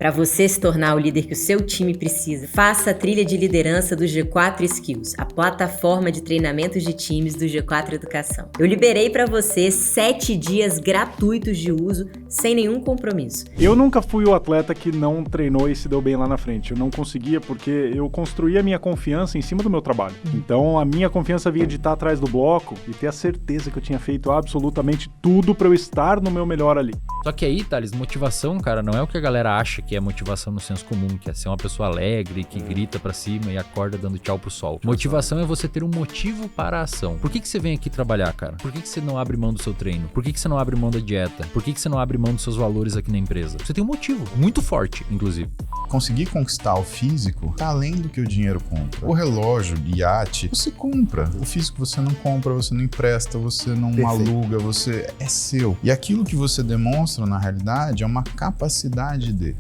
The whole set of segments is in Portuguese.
Para você se tornar o líder que o seu time precisa, faça a trilha de liderança do G4 Skills, a plataforma de treinamentos de times do G4 Educação. Eu liberei para você 7 dias gratuitos de uso, sem nenhum compromisso. Eu nunca fui o atleta que não treinou e se deu bem lá na frente. Eu não conseguia porque eu construí a minha confiança em cima do meu trabalho. Então a minha confiança vinha de estar atrás do bloco e ter a certeza que eu tinha feito absolutamente tudo para eu estar no meu melhor ali. Só que aí, Thales, motivação, cara, não é o que a galera acha que é motivação no senso comum, que é ser uma pessoa alegre, que grita pra cima e acorda dando tchau pro sol. Motivação é você ter um motivo para a ação. Por que você vem aqui trabalhar, cara? Por que você não abre mão do seu treino? Por que você não abre mão da dieta? Por que você não abre mão dos seus valores aqui na empresa? Você tem um motivo, muito forte, inclusive. Conseguir conquistar o físico tá além do que o dinheiro compra. O relógio, o iate, você compra. O físico você não compra, você não empresta, você não aluga, você é seu. E aquilo que você demonstra, na realidade, é uma capacidade de.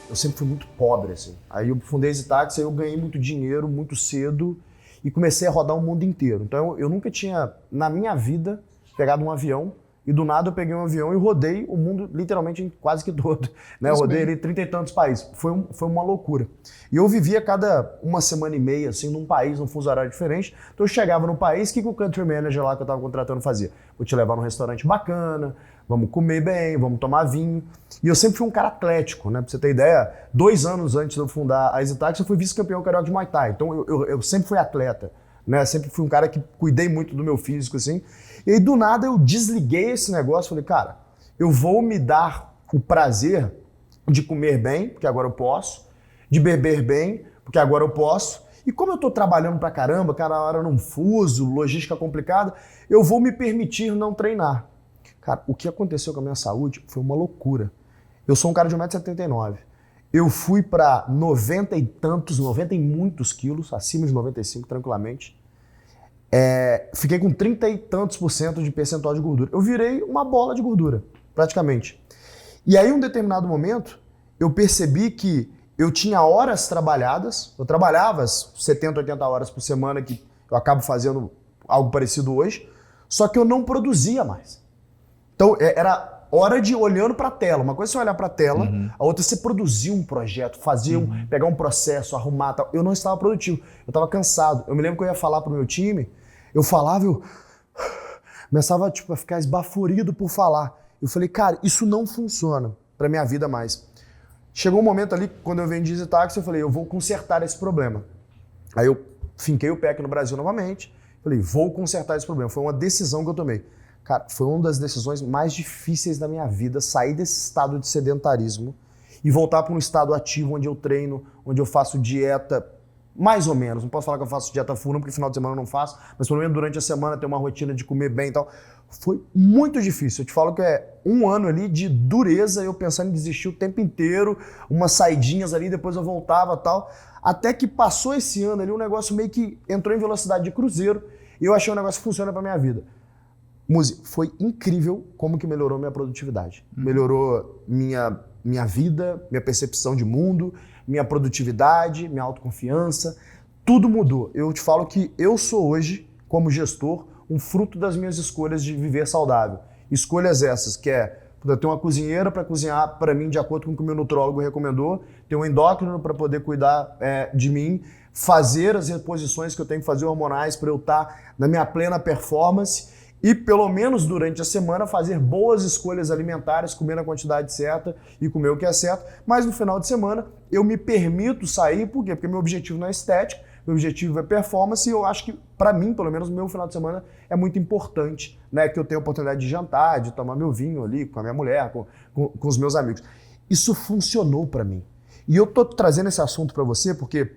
Eu sempre fui muito pobre, assim. Aí eu fundei esse táxi, aí eu ganhei muito dinheiro, muito cedo, e comecei a rodar o mundo inteiro. Então eu nunca tinha, na minha vida, pegado um avião, e do nada eu peguei um avião e rodei o mundo literalmente quase que todo. Né? Eu rodei ali 30 e tantos países. Foi uma loucura. E eu vivia cada uma semana e meia, assim, num país, num fuso horário diferente. Então eu chegava no país, o que o country manager lá que eu estava contratando fazia? Vou te levar num restaurante bacana, vamos comer bem, vamos tomar vinho. E eu sempre fui um cara atlético, né? Pra você ter ideia, 2 anos antes de eu fundar a EasyTax, eu fui vice-campeão carioca de Muay Thai. Então eu sempre fui atleta, né? Sempre fui um cara que cuidei muito do meu físico, assim. E aí, do nada, eu desliguei esse negócio. Falei, cara, eu vou me dar o prazer de comer bem, porque agora eu posso, de beber bem, porque agora eu posso. E como eu tô trabalhando pra caramba, cada hora num fuso, logística complicada, eu vou me permitir não treinar. Cara, o que aconteceu com a minha saúde foi uma loucura. Eu sou um cara de 1,79 m. Eu fui pra 90 e tantos, 90 e muitos quilos, acima de 95 tranquilamente. Fiquei com 30 e tantos % de percentual de gordura. Eu virei uma bola de gordura, praticamente. E aí, em um determinado momento, eu percebi que eu tinha horas trabalhadas, eu trabalhava as 70, 80 horas por semana, que eu acabo fazendo algo parecido hoje, só que eu não produzia mais. Então, era hora de ir olhando para a tela. Uma coisa é você olhar para a tela, a outra é você produzir um projeto, pegar um processo, arrumar tal. Eu não estava produtivo, eu estava cansado. Eu me lembro que eu ia falar pro meu time, eu falava, eu começava a ficar esbaforido por falar. Eu falei, cara, isso não funciona para minha vida mais. Chegou um momento ali, quando eu vendi EasyTax, eu falei, eu vou consertar esse problema. Aí eu finquei o pé aqui no Brasil novamente, falei, vou consertar esse problema. Foi uma decisão que eu tomei. Cara, foi uma das decisões mais difíceis da minha vida, sair desse estado de sedentarismo e voltar para um estado ativo, onde eu treino, onde eu faço dieta, mais ou menos. Não posso falar que eu faço dieta full, porque final de semana eu não faço, mas pelo menos durante a semana ter uma rotina de comer bem e tal. Foi muito difícil. Eu te falo que é 1 ano ali de dureza, eu pensando em desistir o tempo inteiro, umas saidinhas ali, depois eu voltava e tal. Até que passou esse ano ali, um negócio meio que entrou em velocidade de cruzeiro e eu achei um negócio que funciona para minha vida. Muzi, foi incrível como que melhorou minha produtividade. Melhorou minha vida, minha percepção de mundo, minha produtividade, minha autoconfiança. Tudo mudou. Eu te falo que eu sou hoje, como gestor, um fruto das minhas escolhas de viver saudável. Escolhas essas, que é eu ter uma cozinheira para cozinhar para mim de acordo com o que o meu nutrólogo recomendou, ter um endócrino para poder cuidar de mim, fazer as reposições que eu tenho que fazer hormonais para eu estar na minha plena performance e, pelo menos durante a semana, fazer boas escolhas alimentares, comer na quantidade certa e comer o que é certo. Mas no final de semana eu me permito sair, por quê? Porque meu objetivo não é estética, meu objetivo é performance e eu acho que, para mim, pelo menos, meu final de semana é muito importante, né? Que eu tenho a oportunidade de jantar, de tomar meu vinho ali com a minha mulher, com os meus amigos. Isso funcionou para mim. E eu tô trazendo esse assunto para você porque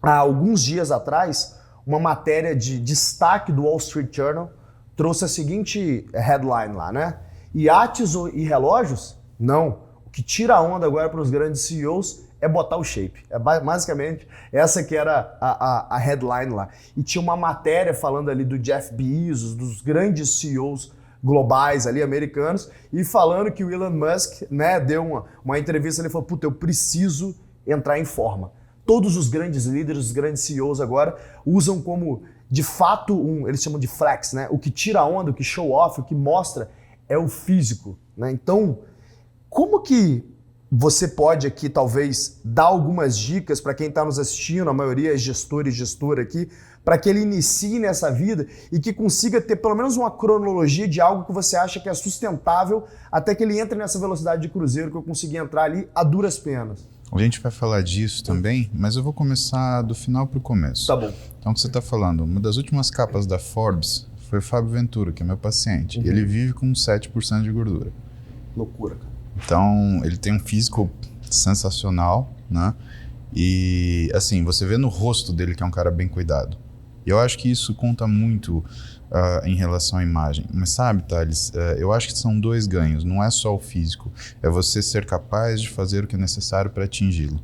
há alguns dias atrás, uma matéria de destaque do Wall Street Journal trouxe a seguinte headline lá, né? Iates e relógios? Não. O que tira a onda agora para os grandes CEOs é botar o shape. É basicamente essa que era a headline lá. E tinha uma matéria falando ali do Jeff Bezos, dos grandes CEOs globais ali, americanos, e falando que o Elon Musk, né, deu uma entrevista ali e falou, puta, eu preciso entrar em forma. Todos os grandes líderes, os grandes CEOs agora usam como de fato, eles chamam de flex, né? O que tira a onda, o que show off, o que mostra é o físico, né? Então, como que você pode aqui talvez dar algumas dicas para quem está nos assistindo, a maioria é gestor e gestora aqui, para que ele inicie nessa vida e que consiga ter pelo menos uma cronologia de algo que você acha que é sustentável até que ele entre nessa velocidade de cruzeiro que eu consegui entrar ali a duras penas. A gente vai falar disso também, mas eu vou começar do final para o começo. Tá bom. Então, o que você está falando, uma das últimas capas da Forbes foi o Fábio Ventura, que é meu paciente. Ele vive com 7% de gordura. Loucura, cara. Então, ele tem um físico sensacional, né? E, assim, você vê no rosto dele que é um cara bem cuidado. E eu acho que isso conta muito em relação à imagem. Mas sabe, Thales, eu acho que são dois ganhos. Não é só o físico. É você ser capaz de fazer o que é necessário para atingi-lo.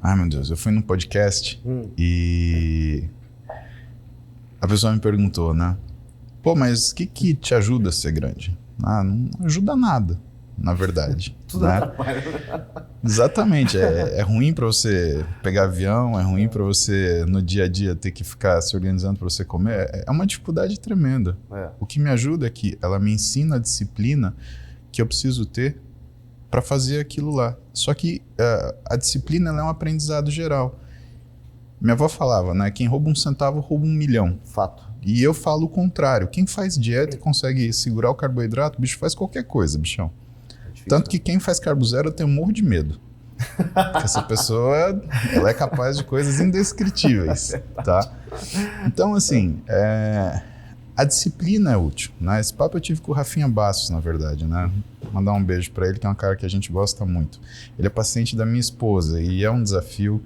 Ai, meu Deus, eu fui num podcast e a pessoa me perguntou, né? Pô, mas o que te ajuda a ser grande? Ah, não ajuda nada, na verdade. Tudo né? atrapalha. Exatamente, é ruim para você pegar avião, é ruim para você no dia a dia ter que ficar se organizando para você comer, é uma dificuldade tremenda. O que me ajuda é que ela me ensina a disciplina que eu preciso ter para fazer aquilo lá. Só que a disciplina ela é um aprendizado geral. Minha avó falava, né? Quem rouba 1 centavo rouba 1 milhão. Fato. E eu falo o contrário. Quem faz dieta e consegue segurar o carboidrato, o bicho faz qualquer coisa, bichão. Tanto que quem faz carbo zero eu tenho um morro de medo. Porque essa pessoa, ela é capaz de coisas indescritíveis, tá? Então, assim, a disciplina é útil, né? Esse papo eu tive com o Rafinha Bastos, na verdade, né? Mandar um beijo pra ele, que é um cara que a gente gosta muito. Ele é paciente da minha esposa e é um desafio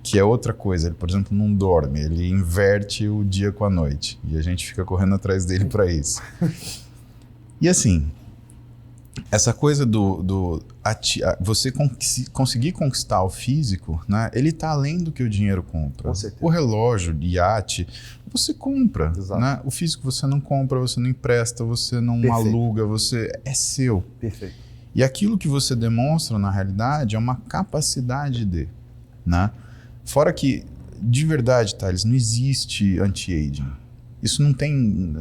que é outra coisa. Ele, por exemplo, não dorme, ele inverte o dia com a noite. E a gente fica correndo atrás dele pra isso. E assim, essa coisa você conseguir conquistar o físico, né? Ele tá além do que o dinheiro compra. Com certeza. O relógio, o iate, você compra. Exato. Né? O físico você não compra, você não empresta, você não Perfeito. aluga, é seu. Perfeito. E aquilo que você demonstra, na realidade, é uma capacidade de, né? Fora que, de verdade, Thales, não existe anti-aging. Isso não tem,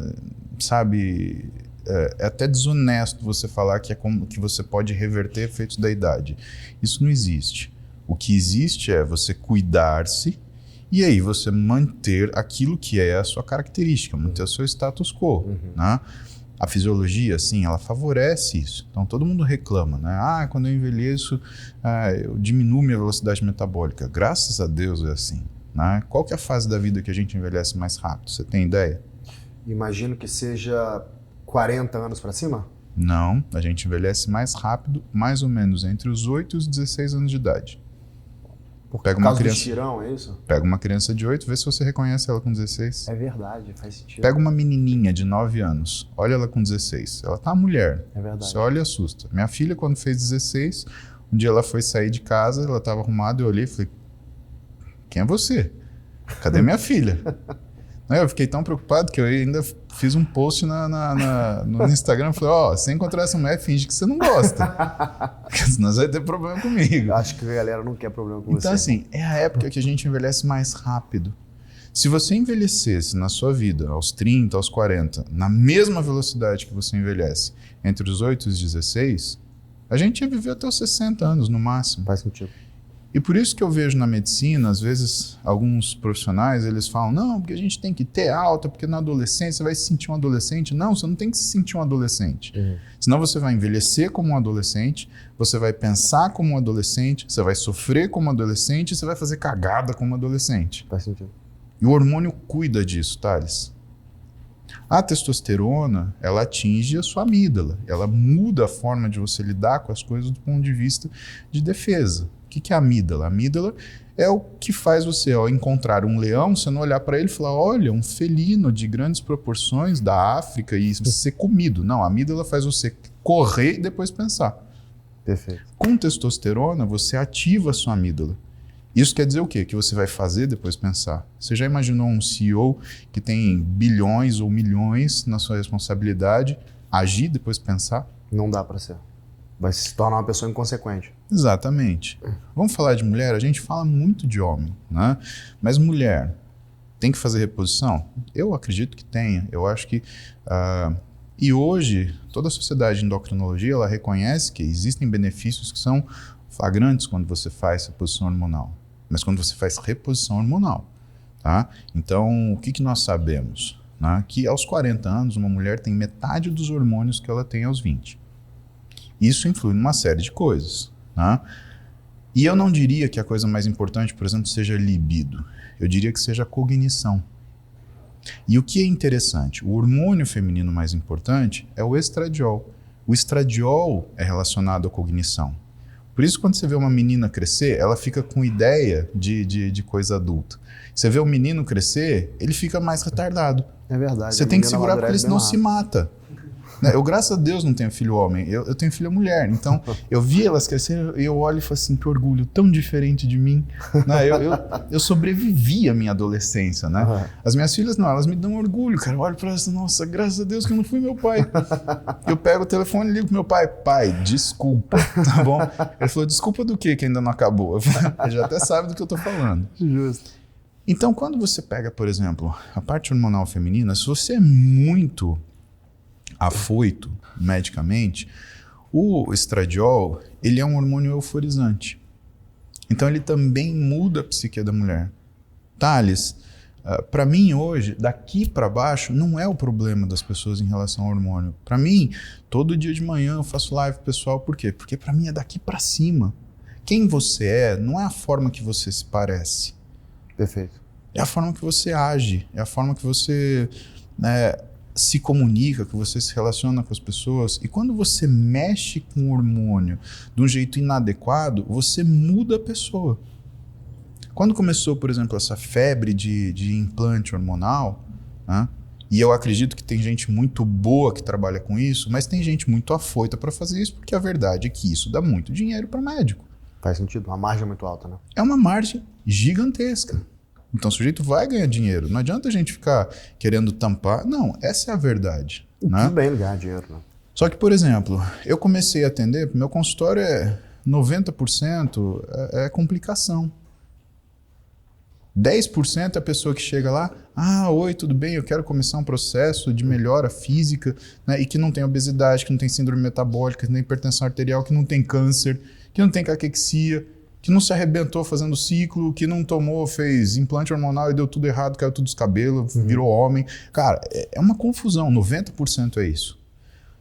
sabe... É até desonesto você falar que você pode reverter efeitos da idade. Isso não existe. O que existe é você cuidar-se e aí você manter aquilo que é a sua característica, manter o seu status quo. Né? A fisiologia, sim, ela favorece isso. Então todo mundo reclama, né? Ah, quando eu envelheço, eu diminuo minha velocidade metabólica. Graças a Deus é assim. Né? Qual que é a fase da vida que a gente envelhece mais rápido? Você tem ideia? Imagino que seja 40 anos pra cima? Não, a gente envelhece mais rápido, mais ou menos entre os 8 e os 16 anos de idade. Por Pega causa uma criança, do estirão, é isso? Pega uma criança de 8, vê se você reconhece ela com 16. É verdade, faz sentido. Pega uma menininha de 9 anos, olha ela com 16. Ela tá mulher. É verdade. Você olha e assusta. Minha filha, quando fez 16, um dia ela foi sair de casa, ela tava arrumada, eu olhei e falei, quem é você? Cadê minha filha? Eu fiquei tão preocupado que eu ainda fiz um post no Instagram. Falei, se encontrar essa mulher, finge que você não gosta. Porque senão você vai ter problema comigo. Acho que a galera não quer problema com você. Então, assim, é a época que a gente envelhece mais rápido. Se você envelhecesse na sua vida, aos 30, aos 40, na mesma velocidade que você envelhece, entre os 8 e os 16, a gente ia viver até os 60 anos, no máximo. Faz sentido. E por isso que eu vejo na medicina, às vezes, alguns profissionais, eles falam, não, porque a gente tem que ter alta, porque na adolescência você vai se sentir um adolescente. Não, você não tem que se sentir um adolescente. Senão você vai envelhecer como um adolescente, você vai pensar como um adolescente, você vai sofrer como um adolescente, você vai fazer cagada como um adolescente. Faz sentido. E o hormônio cuida disso, Thales. A testosterona, ela atinge a sua amígdala, ela muda a forma de você lidar com as coisas do ponto de vista de defesa. O que é a amígdala? A amígdala é o que faz você encontrar um leão, você não olhar para ele e falar, olha, um felino de grandes proporções da África e ser comido. Não, a amígdala faz você correr e depois pensar. Perfeito. Com testosterona, você ativa a sua amígdala. Isso quer dizer o quê? Que você vai fazer depois pensar. Você já imaginou um CEO que tem bilhões ou milhões na sua responsabilidade, agir depois pensar? Não dá pra ser. Vai se tornar uma pessoa inconsequente. Exatamente. Vamos falar de mulher? A gente fala muito de homem, né? Mas mulher tem que fazer reposição? Eu acredito que tenha. Eu acho que... e hoje, toda a sociedade de endocrinologia, ela reconhece que existem benefícios que são flagrantes quando você faz reposição hormonal. Mas quando você faz reposição hormonal, tá? Então, o que nós sabemos? Né? Que aos 40 anos, uma mulher tem metade dos hormônios que ela tem aos 20. Isso influi numa série de coisas. Né? E eu não diria que a coisa mais importante, por exemplo, seja libido. Eu diria que seja cognição. E o que é interessante? O hormônio feminino mais importante é o estradiol. O estradiol é relacionado à cognição. Por isso, quando você vê uma menina crescer, ela fica com ideia de coisa adulta. Você vê o menino crescer, ele fica mais retardado. É verdade. Você tem que segurar porque ele senão se mata. Eu, graças a Deus, não tenho filho homem. Eu tenho filha mulher. Então, eu vi elas crescerem e eu olho e falo assim, que orgulho, tão diferente de mim. Eu sobrevivi à minha adolescência, né? Uhum. As minhas filhas, não, elas me dão orgulho, cara. Eu olho pra elas, nossa, graças a Deus que eu não fui meu pai. Eu pego o telefone e ligo pro meu pai. Pai, desculpa, tá bom? Ele falou, desculpa do quê que ainda não acabou? Ele já até sabe do que eu tô falando. Justo. Então, quando você pega, por exemplo, a parte hormonal feminina, se você é muito afoito medicamente, o estradiol, ele é um hormônio euforizante. Então ele também muda a psique da mulher. Thales, para mim hoje, daqui para baixo, não é o problema das pessoas em relação ao hormônio. Para mim, todo dia de manhã eu faço live pessoal, por quê? Porque para mim é daqui para cima. Quem você é, não é a forma que você se parece. Perfeito. É a forma que você age, é a forma que você se comunica, que você se relaciona com as pessoas. E quando você mexe com o hormônio de um jeito inadequado, você muda a pessoa. Quando começou, por exemplo, essa febre de implante hormonal, né, e eu acredito que tem gente muito boa que trabalha com isso, mas tem gente muito afoita para fazer isso, porque a verdade é que isso dá muito dinheiro para médico. Faz sentido, uma margem muito alta, né? É uma margem gigantesca. Então o sujeito vai ganhar dinheiro. Não adianta a gente ficar querendo tampar. Não, essa é a verdade. Né? Tudo bem ganhar dinheiro, né? Só que, por exemplo, eu comecei a atender, meu consultório 90% é complicação. 10% é a pessoa que chega lá, oi, tudo bem, eu quero começar um processo de melhora física, né, e que não tem obesidade, que não tem síndrome metabólica, que não tem hipertensão arterial, que não tem câncer, que não tem caquexia, que não se arrebentou fazendo ciclo, que não fez implante hormonal e deu tudo errado, caiu tudo dos cabelos, virou homem. Cara, é uma confusão, 90% é isso,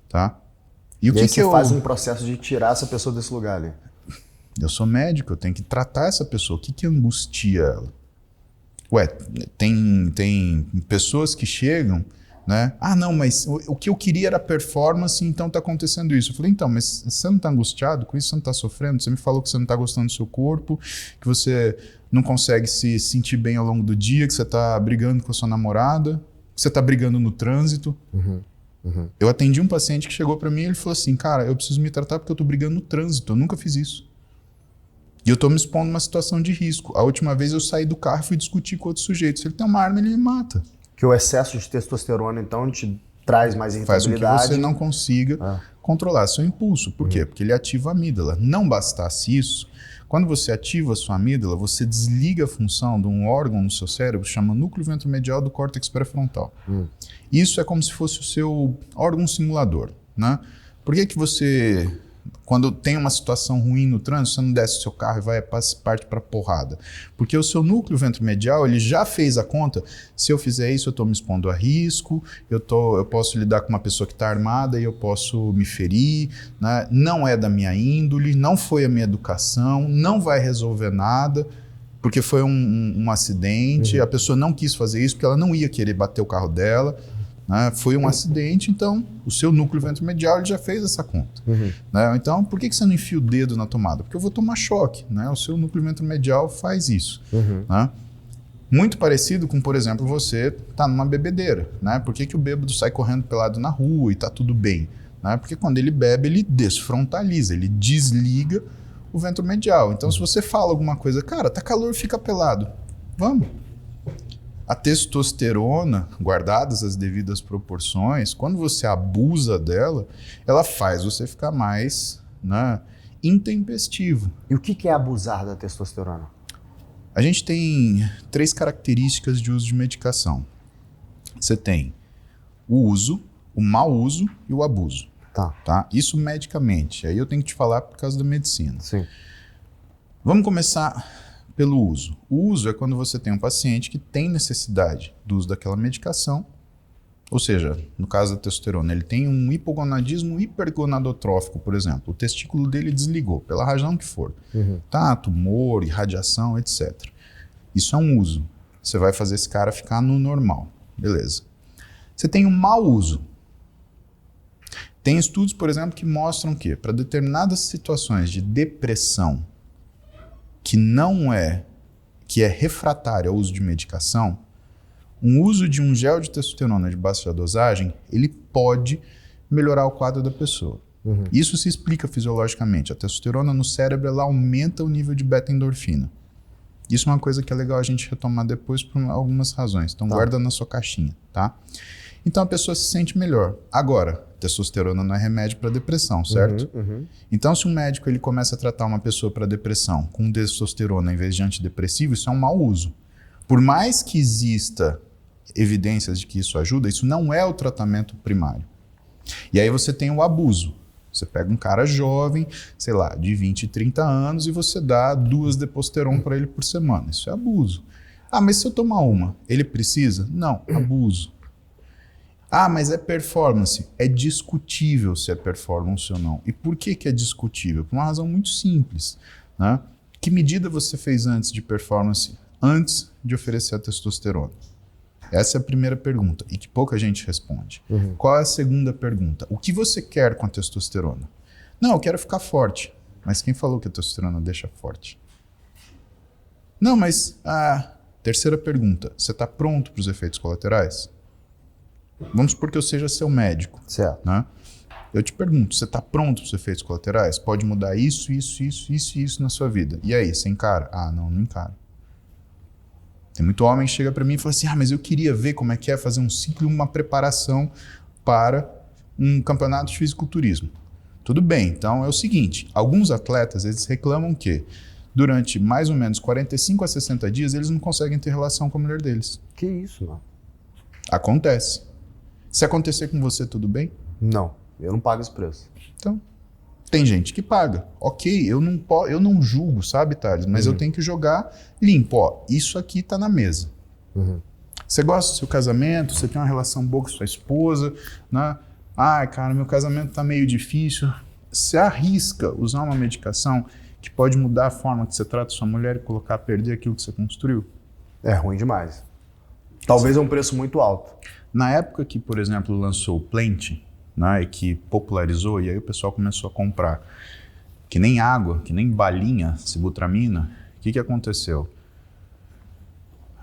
tá? E o aí que você faz um processo de tirar essa pessoa desse lugar ali? Eu sou médico, eu tenho que tratar essa pessoa. O que angustia ela? Ué, tem pessoas que chegam, né? Não, mas o que eu queria era performance, então tá acontecendo isso. Eu falei, então, mas você não tá angustiado com isso? Você não tá sofrendo? Você me falou que você não tá gostando do seu corpo, que você não consegue se sentir bem ao longo do dia, que você tá brigando com a sua namorada, que você tá brigando no trânsito. Eu atendi um paciente que chegou para mim e ele falou assim, cara, eu preciso me tratar porque eu tô brigando no trânsito, eu nunca fiz isso. E eu tô me expondo numa situação de risco. A última vez eu saí do carro e fui discutir com outro sujeito. Se ele tem uma arma, ele me mata. Que o excesso de testosterona, então, te traz mais irritabilidade. Faz com que você não consiga controlar seu impulso. Por quê? Porque ele ativa a amígdala. Não bastasse isso, quando você ativa a sua amígdala, você desliga a função de um órgão no seu cérebro chamado núcleo ventromedial do córtex pré-frontal. Isso é como se fosse o seu órgão simulador, né? Por que você... Quando tem uma situação ruim no trânsito, você não desce o seu carro e vai parte para porrada. Porque o seu núcleo ventromedial, ele já fez a conta. Se eu fizer isso, eu estou me expondo a risco, eu posso lidar com uma pessoa que está armada e eu posso me ferir, né? Não é da minha índole, não foi a minha educação, não vai resolver nada, porque foi um acidente, a pessoa não quis fazer isso porque ela não ia querer bater o carro dela. Né? Foi um acidente, então o seu núcleo ventromedial ele já fez essa conta. Né? Então, por que você não enfia o dedo na tomada? Porque eu vou tomar choque. Né? O seu núcleo ventromedial faz isso. Né? Muito parecido com, por exemplo, você tá numa bebedeira. Né? Por que o bêbado sai correndo pelado na rua e tá tudo bem? Né? Porque quando ele bebe, ele desfrontaliza, ele desliga o ventromedial. Então, se você fala alguma coisa, cara, tá calor, fica pelado. Vamos. A testosterona, guardadas as devidas proporções, quando você abusa dela, ela faz você ficar mais, né, intempestivo. E o que é abusar da testosterona? A gente tem 3 características de uso de medicação. Você tem o uso, o mau uso e o abuso. Tá? Isso medicamente. Aí eu tenho que te falar por causa da medicina. Sim. Vamos começar pelo uso. O uso é quando você tem um paciente que tem necessidade do uso daquela medicação, ou seja, no caso da testosterona, ele tem um hipogonadismo hipergonadotrófico, por exemplo. O testículo dele desligou, pela razão que for. Tá? Tumor, irradiação, etc. Isso é um uso. Você vai fazer esse cara ficar no normal. Beleza. Você tem um mau uso. Tem estudos, por exemplo, que mostram que para determinadas situações de depressão que é refratária ao uso de medicação, um uso de um gel de testosterona de baixa dosagem, ele pode melhorar o quadro da pessoa. Isso se explica fisiologicamente. A testosterona no cérebro, ela aumenta o nível de beta-endorfina. Isso é uma coisa que é legal a gente retomar depois por algumas razões. Então guarda na sua caixinha, tá? Então a pessoa se sente melhor. Agora, testosterona não é remédio para depressão, certo? Então se um médico ele começa a tratar uma pessoa para depressão com testosterona em vez de antidepressivo, isso é um mau uso. Por mais que exista evidências de que isso ajuda, isso não é o tratamento primário. E aí você tem o abuso. Você pega um cara jovem, sei lá, de 20, 30 anos e você dá 2 deposteron para ele por semana. Isso é abuso. Ah, mas se eu tomar uma, ele precisa? Não, abuso. Ah, mas é performance. É discutível se é performance ou não. E por que é discutível? Por uma razão muito simples, né? Que medida você fez antes de performance, antes de oferecer a testosterona? Essa é a primeira pergunta e que pouca gente responde. Qual é a segunda pergunta? O que você quer com a testosterona? Não, eu quero ficar forte. Mas quem falou que a testosterona deixa forte? Não, mas a terceira pergunta. Você está pronto para os efeitos colaterais? Vamos supor que eu seja seu médico. Certo. Né? Eu te pergunto, você está pronto para os efeitos colaterais? Pode mudar isso, isso, isso, isso e isso na sua vida. E aí, você encara? Ah, não encaro. Tem muito homem que chega para mim e fala assim, mas eu queria ver como é que é fazer um ciclo e uma preparação para um campeonato de fisiculturismo. Tudo bem, então é o seguinte, alguns atletas, eles reclamam que durante mais ou menos 45 a 60 dias, eles não conseguem ter relação com a mulher deles. Que isso, mano? Acontece. Se acontecer com você, tudo bem? Não, eu não pago esse preço. Então, tem gente que paga. Ok, eu não julgo, sabe, Thales? Mas eu tenho que jogar limpo. Ó, isso aqui tá na mesa. Você gosta do seu casamento, você tem uma relação boa com sua esposa, né? Ai, cara, meu casamento tá meio difícil. Você arrisca usar uma medicação que pode mudar a forma que você trata sua mulher e colocar a perder aquilo que você construiu? É ruim demais. Talvez é um preço muito alto. Na época que, por exemplo, lançou o Plant, né, e que popularizou, e aí o pessoal começou a comprar, que nem água, que nem balinha, sibutramina, o que aconteceu?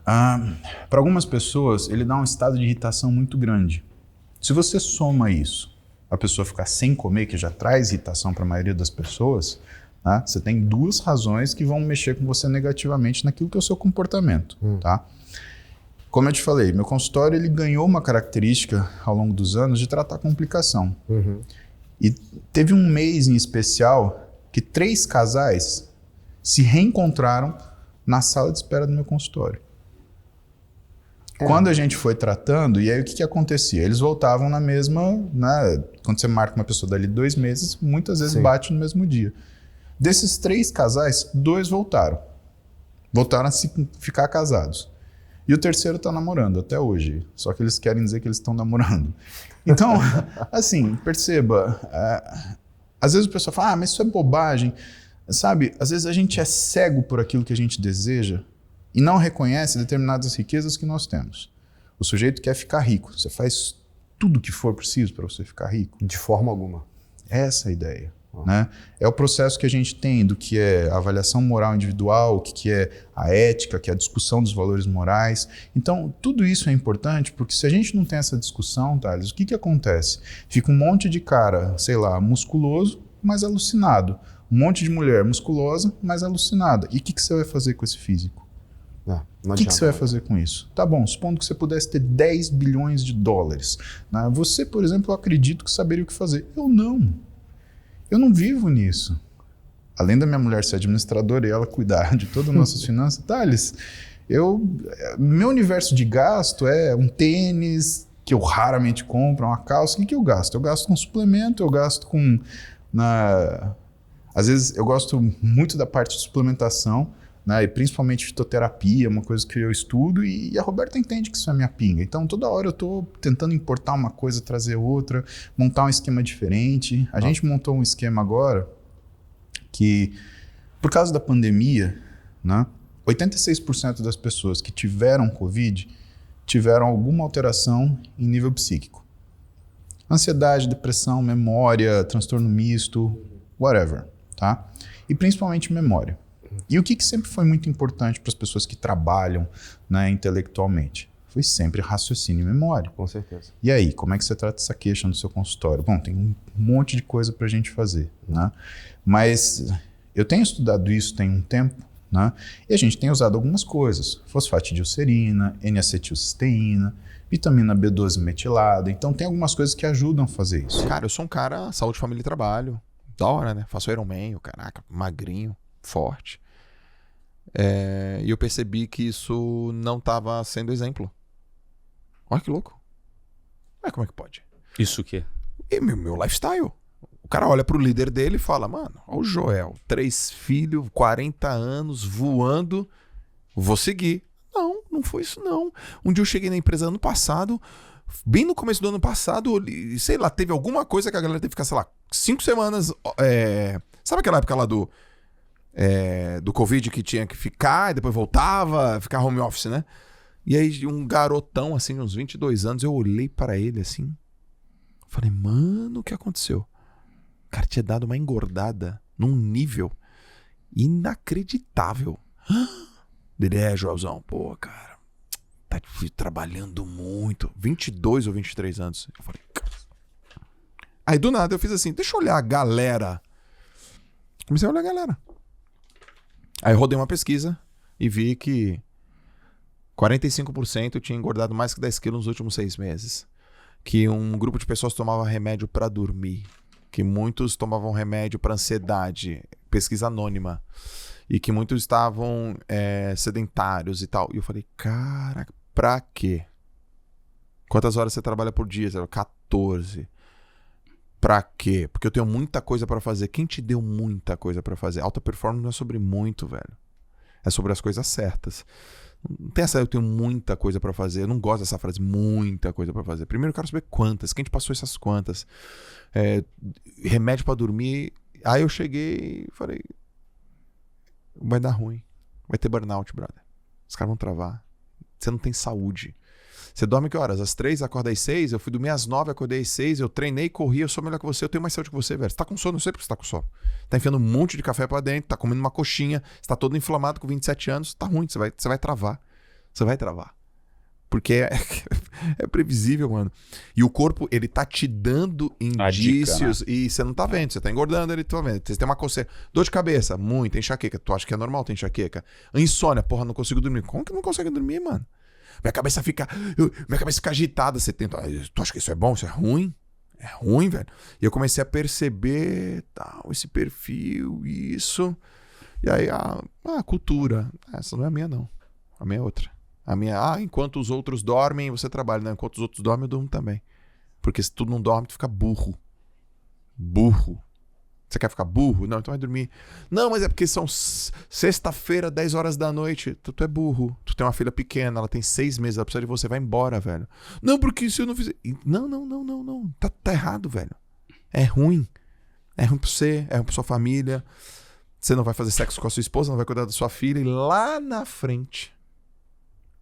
Para algumas pessoas, ele dá um estado de irritação muito grande. Se você soma isso, a pessoa ficar sem comer, que já traz irritação para a maioria das pessoas, né, você tem 2 razões que vão mexer com você negativamente naquilo que é o seu comportamento, tá? Como eu te falei, meu consultório ele ganhou uma característica ao longo dos anos de tratar complicação. E teve um mês em especial que 3 casais se reencontraram na sala de espera do meu consultório. Quando a gente foi tratando, e aí o que acontecia? Eles voltavam na mesma, né? Quando você marca uma pessoa dali 2 meses, muitas vezes bate no mesmo dia. Desses 3 casais, 2 voltaram. Voltaram a ficar casados. E o terceiro está namorando até hoje, só que eles querem dizer que eles estão namorando. Então, assim, perceba, às vezes o pessoal fala, mas isso é bobagem. Sabe, às vezes a gente é cego por aquilo que a gente deseja e não reconhece determinadas riquezas que nós temos. O sujeito quer ficar rico, você faz tudo o que for preciso para você ficar rico? De forma alguma. Essa é a ideia. Né? É o processo que a gente tem do que é a avaliação moral individual, o que é a ética, que é a discussão dos valores morais. Então, tudo isso é importante porque se a gente não tem essa discussão, Thales, o que acontece? Fica um monte de cara, sei lá, musculoso, mas alucinado. Um monte de mulher musculosa, mas alucinada. E o que você vai fazer com esse físico? O que você vai fazer com isso? Tá bom, supondo que você pudesse ter 10 bilhões de dólares. Né? Você, por exemplo, eu acredito que saberia o que fazer. Eu não vivo nisso. além da minha mulher ser administradora e ela cuidar de todas as nossas finanças, Thales, meu universo de gasto é um tênis que eu raramente compro, uma calça. O que eu gasto? Eu gasto com suplemento, eu gasto com... Às vezes eu gosto muito da parte de suplementação, né? E principalmente fitoterapia, uma coisa que eu estudo, e a Roberta entende que isso é minha pinga. Então toda hora eu estou tentando importar uma coisa, trazer outra, montar um esquema diferente. A gente montou um esquema agora que, por causa da pandemia, né, 86% das pessoas que tiveram Covid tiveram alguma alteração em nível psíquico. Ansiedade, depressão, memória, transtorno misto, whatever, tá? E principalmente memória. E o que sempre foi muito importante para as pessoas que trabalham, né, intelectualmente? Foi sempre raciocínio e memória. Com certeza. E aí, como é que você trata essa queixa no seu consultório? Bom, tem um monte de coisa para a gente fazer, né? Mas eu tenho estudado isso tem um tempo, né? E a gente tem usado algumas coisas. Fosfatidilcerina, N-acetilcisteína, vitamina B12 metilada. Então tem algumas coisas que ajudam a fazer isso. Cara, eu sou um cara, saúde, família e trabalho. Da hora, né? Faço Ironman, caraca, magrinho, forte. E eu percebi que isso não estava sendo exemplo. Olha que louco. Como é que pode? Isso o quê? E meu lifestyle. O cara olha pro líder dele e fala, mano, olha o Joel, 3 filhos, 40 anos, voando, vou seguir. Não foi isso não. Um dia eu cheguei na empresa ano passado, bem no começo do ano passado, sei lá, teve alguma coisa que a galera teve que ficar, sei lá, 5 semanas, sabe aquela época lá do Covid que tinha que ficar e depois voltava, ficar home office, né? E aí um garotão, assim, uns 22 anos, eu olhei para ele assim, falei, mano, o que aconteceu? O cara tinha dado uma engordada num nível inacreditável. Ele Joelzão, pô, cara, tá trabalhando muito. 22 ou 23 anos. Eu falei, cara. Aí do nada eu fiz assim, deixa eu olhar a galera. Comecei a olhar a galera. Aí eu rodei uma pesquisa e vi que 45% tinha engordado mais que 10 quilos nos últimos 6 meses. Que um grupo de pessoas tomava remédio para dormir. Que muitos tomavam remédio para ansiedade. Pesquisa anônima. E que muitos estavam sedentários e tal. E eu falei, cara, pra quê? Quantas horas você trabalha por dia? 14. Pra quê? Porque eu tenho muita coisa pra fazer. Quem te deu muita coisa pra fazer? Alta performance não é sobre muito, velho. É sobre as coisas certas. Não tem essa, eu tenho muita coisa pra fazer. Eu não gosto dessa frase, muita coisa pra fazer. Primeiro eu quero saber quantas. Quem te passou essas quantas? Remédio pra dormir. Aí eu cheguei e falei, vai dar ruim. Vai ter burnout, brother. Os caras vão travar. Você não tem saúde. Você dorme que horas? Às 3, acorda às 6. Eu fui dormir às 9, acordei às 6. Eu treinei, corri, eu sou melhor que você. Eu tenho mais saúde que você, velho. Você tá com sono, não sei porque você tá com sono. Tá enfiando um monte de café pra dentro, tá comendo uma coxinha, você tá todo inflamado com 27 anos. Tá ruim, você vai travar. Você vai travar. Porque é previsível, mano. E o corpo, ele tá te dando indícios, dica, né? E você não tá vendo. Você tá engordando, ele tá vendo. Você tem uma coceira. Dor de cabeça, muita enxaqueca. Tu acha que é normal ter enxaqueca? Insônia, porra, não consigo dormir. Como que não consegue dormir, mano? Minha cabeça fica agitada. Você tenta. Tu acha que isso é bom? Isso é ruim? É ruim, velho. E eu comecei a perceber tal, esse perfil, isso. E aí, a cultura. Essa não é a minha, não. A minha é outra. A minha, enquanto os outros dormem, você trabalha. Não, enquanto os outros dormem, eu durmo também. Porque se tu não dorme, tu fica burro. Burro. Você quer ficar burro? Não, então vai dormir. Não, mas é porque são sexta-feira, 10 horas da noite. Tu é burro. Tu tem uma filha pequena, ela tem 6 meses, ela precisa de você, vai embora, velho. Não, porque se eu não fizer... Não. Tá errado, velho. É ruim. É ruim pra você, é ruim pra sua família. Você não vai fazer sexo com a sua esposa, não vai cuidar da sua filha. E lá na frente...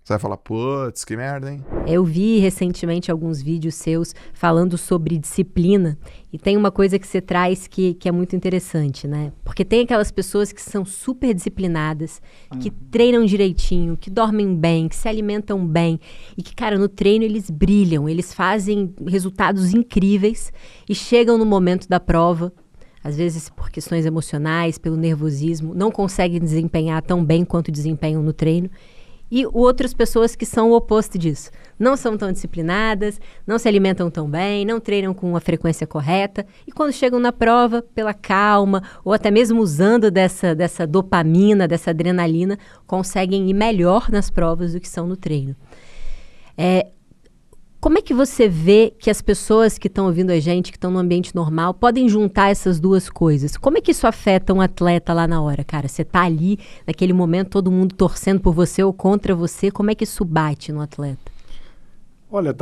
você vai falar, putz, que merda, hein? Eu vi recentemente alguns vídeos seus falando sobre disciplina e tem uma coisa que você traz que é muito interessante, né? Porque tem aquelas pessoas que são super disciplinadas, que treinam direitinho, que dormem bem, que se alimentam bem e que, cara, no treino eles brilham, eles fazem resultados incríveis e chegam no momento da prova, às vezes por questões emocionais, pelo nervosismo, não conseguem desempenhar tão bem quanto desempenham no treino. e outras pessoas que são o oposto disso. Não são tão disciplinadas, não se alimentam tão bem, não treinam com a frequência correta e quando chegam na prova, pela calma ou até mesmo usando dessa dopamina, dessa adrenalina, conseguem ir melhor nas provas do que são no treino. Como é que você vê que as pessoas que estão ouvindo a gente, que estão no ambiente normal, podem juntar essas duas coisas? Como é que isso afeta um atleta lá na hora, cara? Você tá ali, naquele momento, todo mundo torcendo por você ou contra você. Como é que isso bate no atleta? Olha,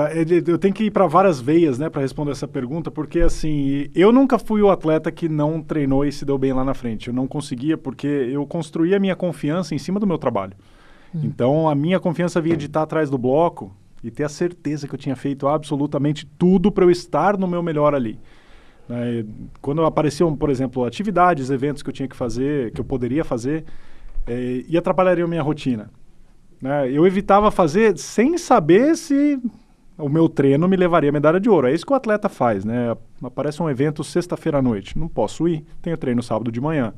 eu tenho que ir para várias veias, né, para responder essa pergunta, porque assim, eu nunca fui o atleta que não treinou e se deu bem lá na frente. Eu não conseguia porque eu construí a minha confiança em cima do meu trabalho. Então, a minha confiança vinha de estar atrás do bloco e ter a certeza que eu tinha feito absolutamente tudo para eu estar no meu melhor ali. Quando apareciam, por exemplo, atividades, eventos que eu tinha que fazer, que eu poderia fazer, e atrapalharia a minha rotina. Eu evitava fazer sem saber se o meu treino me levaria a medalha de ouro. É isso que o atleta faz, né? Aparece um evento sexta-feira à noite. Não posso ir, tenho treino sábado de manhã.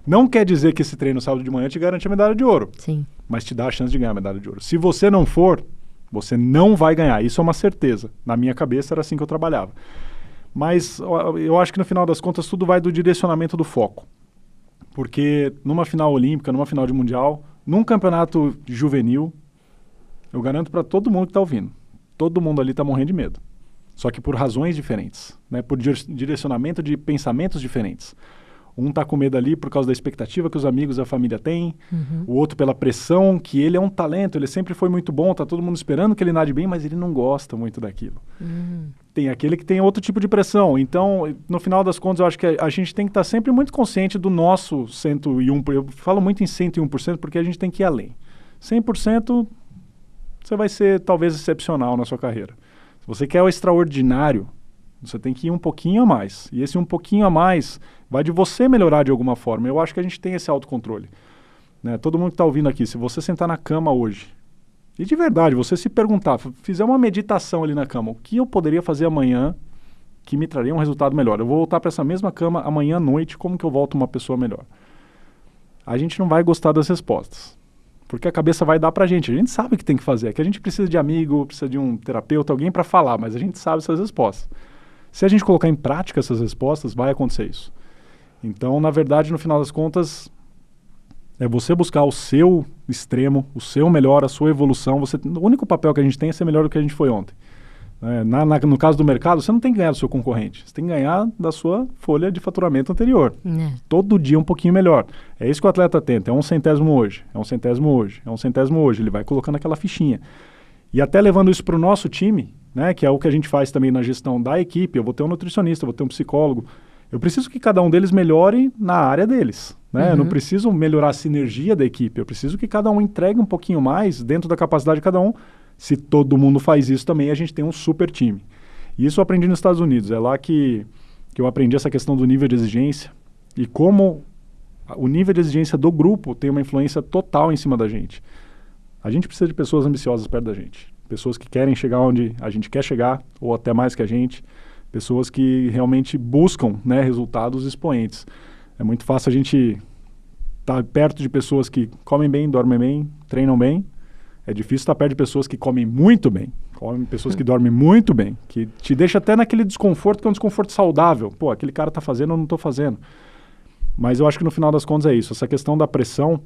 Não quer dizer que esse treino sábado de manhã te garante a medalha de ouro. Sim. Mas te dá a chance de ganhar a medalha de ouro. Se você não for, você não vai ganhar. Isso é uma certeza. Na minha cabeça era assim que eu trabalhava. Mas eu acho que no final das contas tudo vai do direcionamento do foco. Porque numa final olímpica, numa final de mundial, num campeonato juvenil, eu garanto para todo mundo que está ouvindo, todo mundo ali está morrendo de medo. Só que por razões diferentes, né? Por direcionamento de pensamentos diferentes. Um está com medo ali por causa da expectativa que os amigos e a família têm, o outro pela pressão, que ele é um talento, ele sempre foi muito bom, está todo mundo esperando que ele nade bem, mas ele não gosta muito daquilo. Tem aquele que tem outro tipo de pressão. Então, no final das contas, eu acho que a gente tem que estar sempre muito consciente do nosso 101%. Eu falo muito em 101% porque a gente tem que ir além. 100% você vai ser talvez excepcional na sua carreira. Se você quer o extraordinário, você tem que ir um pouquinho a mais. E esse um pouquinho a mais vai de você melhorar de alguma forma. Eu acho que a gente tem esse autocontrole. Né? Todo mundo que está ouvindo aqui, se você sentar na cama hoje, e de verdade, você se perguntar, fizer uma meditação ali na cama, o que eu poderia fazer amanhã que me traria um resultado melhor? Eu vou voltar para essa mesma cama amanhã à noite, como que eu volto uma pessoa melhor? A gente não vai gostar das respostas. Porque a cabeça vai dar pra gente. A gente sabe o que tem que fazer. É que a gente precisa de amigo, precisa de um terapeuta, alguém para falar, mas a gente sabe essas respostas. Se a gente colocar em prática essas respostas, vai acontecer isso. Então, na verdade, no final das contas, é você buscar o seu extremo, o seu melhor, a sua evolução. O único papel que a gente tem é ser melhor do que a gente foi ontem. No caso do mercado, você não tem que ganhar do seu concorrente. Você tem que ganhar da sua folha de faturamento anterior. Todo dia um pouquinho melhor. É isso que o atleta tenta. É 1/100 hoje, é 1/100 hoje, é 1/100 hoje. Ele vai colocando aquela fichinha. E até levando isso para o nosso time, né, que é o que a gente faz também na gestão da equipe. Eu vou ter um nutricionista, eu vou ter um psicólogo. Eu preciso que cada um deles melhore na área deles. Né? Eu não preciso melhorar a sinergia da equipe. Eu preciso que cada um entregue um pouquinho mais dentro da capacidade de cada um. Se todo mundo faz isso também, a gente tem um super time. E isso eu aprendi nos Estados Unidos. É lá que eu aprendi essa questão do nível de exigência e como o nível de exigência do grupo tem uma influência total em cima da gente. A gente precisa de pessoas ambiciosas perto da gente. Pessoas que querem chegar onde a gente quer chegar, ou até mais que a gente. Pessoas que realmente buscam, né, resultados expoentes. É muito fácil a gente estar perto de pessoas que comem bem, dormem bem, treinam bem. É difícil estar perto de pessoas que comem muito bem, pessoas que dormem muito bem, que te deixa até naquele desconforto que é um desconforto saudável. Pô, aquele cara está fazendo, eu não estou fazendo. Mas eu acho que no final das contas é isso. Essa questão da pressão,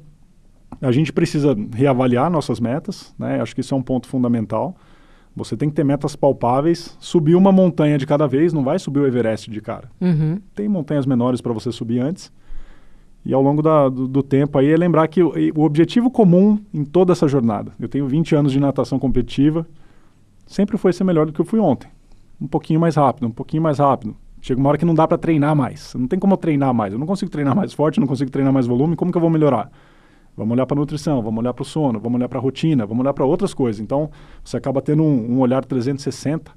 a gente precisa reavaliar nossas metas, né? Acho que isso é um ponto fundamental. Você tem que ter metas palpáveis, subir uma montanha de cada vez, não vai subir o Everest de cara. Tem montanhas menores para você subir antes. E ao longo do tempo aí é lembrar que o objetivo comum em toda essa jornada, eu tenho 20 anos de natação competitiva, sempre foi ser melhor do que eu fui ontem. Um pouquinho mais rápido, um pouquinho mais rápido. Chega uma hora que não dá para treinar mais. Não tem como eu treinar mais. Eu não consigo treinar mais forte, não consigo treinar mais volume. Como que eu vou melhorar? Vamos olhar para a nutrição, vamos olhar para o sono, vamos olhar para a rotina, vamos olhar para outras coisas. Então, você acaba tendo um olhar 360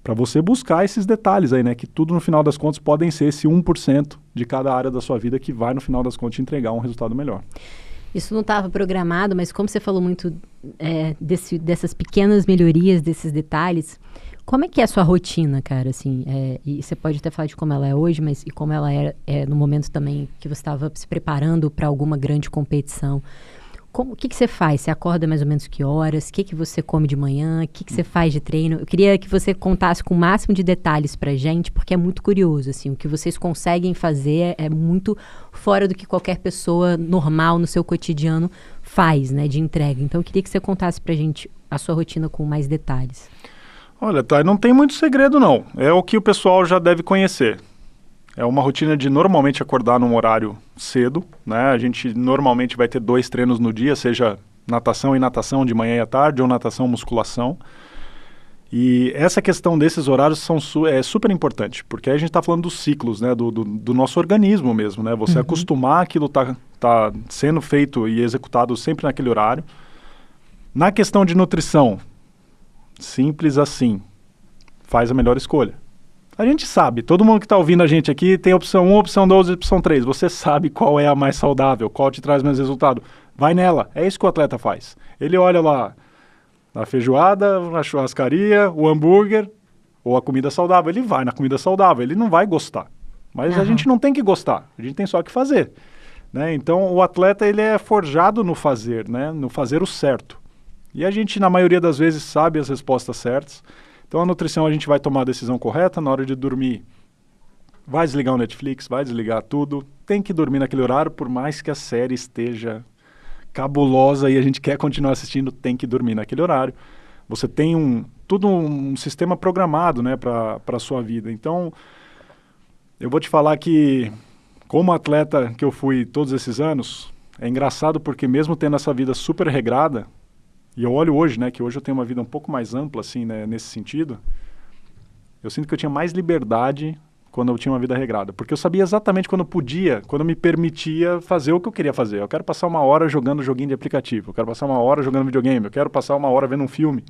para você buscar esses detalhes aí, né? Que tudo, no final das contas, podem ser esse 1% de cada área da sua vida que vai, no final das contas, te entregar um resultado melhor. Isso não estava programado, mas como você falou muito dessas pequenas melhorias, desses detalhes, como é que é a sua rotina, cara? Assim, e você pode até falar de como ela é hoje, mas e como ela era no momento também que você estava se preparando para alguma grande competição. O que você faz? Você acorda mais ou menos que horas? O que você come de manhã? O que você faz de treino? Eu queria que você contasse com o máximo de detalhes pra gente, porque é muito curioso, assim. O que vocês conseguem fazer é muito fora do que qualquer pessoa normal no seu cotidiano faz, né, de entrega. Então, eu queria que você contasse pra gente a sua rotina com mais detalhes. Olha, Thay, não tem muito segredo, não. É o que o pessoal já deve conhecer. É uma rotina de normalmente acordar num horário cedo, né? A gente normalmente vai ter 2 treinos no dia, seja natação e natação de manhã e à tarde, ou natação e musculação. E essa questão desses horários é super importante, porque aí a gente está falando dos ciclos, né? Do nosso organismo mesmo, né? Você acostumar aquilo tá sendo feito e executado sempre naquele horário. Na questão de nutrição, simples assim, faz a melhor escolha. A gente sabe, todo mundo que está ouvindo a gente aqui tem opção 1, opção 2 e opção 3. Você sabe qual é a mais saudável, qual te traz mais resultado. Vai nela, é isso que o atleta faz. Ele olha lá a feijoada, a churrascaria, o hambúrguer ou a comida saudável. Ele vai na comida saudável, ele não vai gostar. Mas a gente não tem que gostar, a gente tem só que fazer. Né? Então o atleta ele é forjado no fazer, né? No fazer o certo. E a gente, na maioria das vezes, sabe as respostas certas. Então, a nutrição, a gente vai tomar a decisão correta na hora de dormir. Vai desligar o Netflix, vai desligar tudo. Tem que dormir naquele horário, por mais que a série esteja cabulosa e a gente quer continuar assistindo, tem que dormir naquele horário. Você tem um sistema programado, né, para a sua vida. Então, eu vou te falar que, como atleta que eu fui todos esses anos, é engraçado porque mesmo tendo essa vida super regrada, e eu olho hoje, né, que hoje eu tenho uma vida um pouco mais ampla, assim, né, nesse sentido, eu sinto que eu tinha mais liberdade quando eu tinha uma vida regrada. Porque eu sabia exatamente quando podia, quando me permitia fazer o que eu queria fazer. Eu quero passar 1 hora jogando joguinho de aplicativo, eu quero passar 1 hora jogando videogame, eu quero passar 1 hora vendo um filme.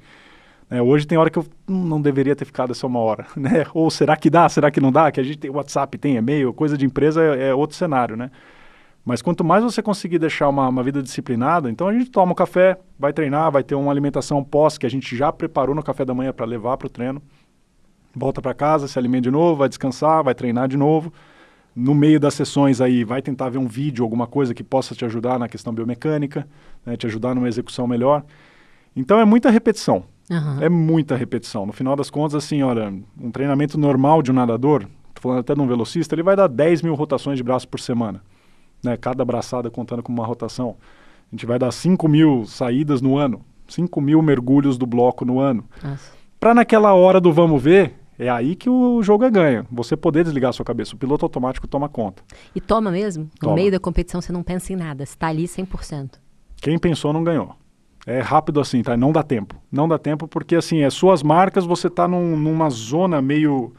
Hoje tem hora que eu não deveria ter ficado essa 1 hora, né? Ou será que dá, será que não dá? Que a gente tem WhatsApp, tem e-mail, coisa de empresa é outro cenário, né? Mas quanto mais você conseguir deixar uma vida disciplinada, então a gente toma um café, vai treinar, vai ter uma alimentação pós que a gente já preparou no café da manhã para levar para o treino. Volta para casa, se alimenta de novo, vai descansar, vai treinar de novo. No meio das sessões aí, vai tentar ver um vídeo, alguma coisa que possa te ajudar na questão biomecânica, né, te ajudar numa execução melhor. Então é muita repetição. É muita repetição. No final das contas, assim, olha, um treinamento normal de um nadador, tô falando até de um velocista, ele vai dar 10 mil rotações de braço por semana. Né, cada braçada contando com uma rotação. A gente vai dar 5 mil saídas no ano, 5 mil mergulhos do bloco no ano. Para naquela hora do vamos ver, é aí que o jogo é ganho. Você poder desligar a sua cabeça. O piloto automático toma conta. E toma mesmo? No meio da competição você não pensa em nada, você está ali 100%. Quem pensou não ganhou. É rápido assim, tá? Não dá tempo. Não dá tempo porque, assim, suas marcas, você tá numa zona meio...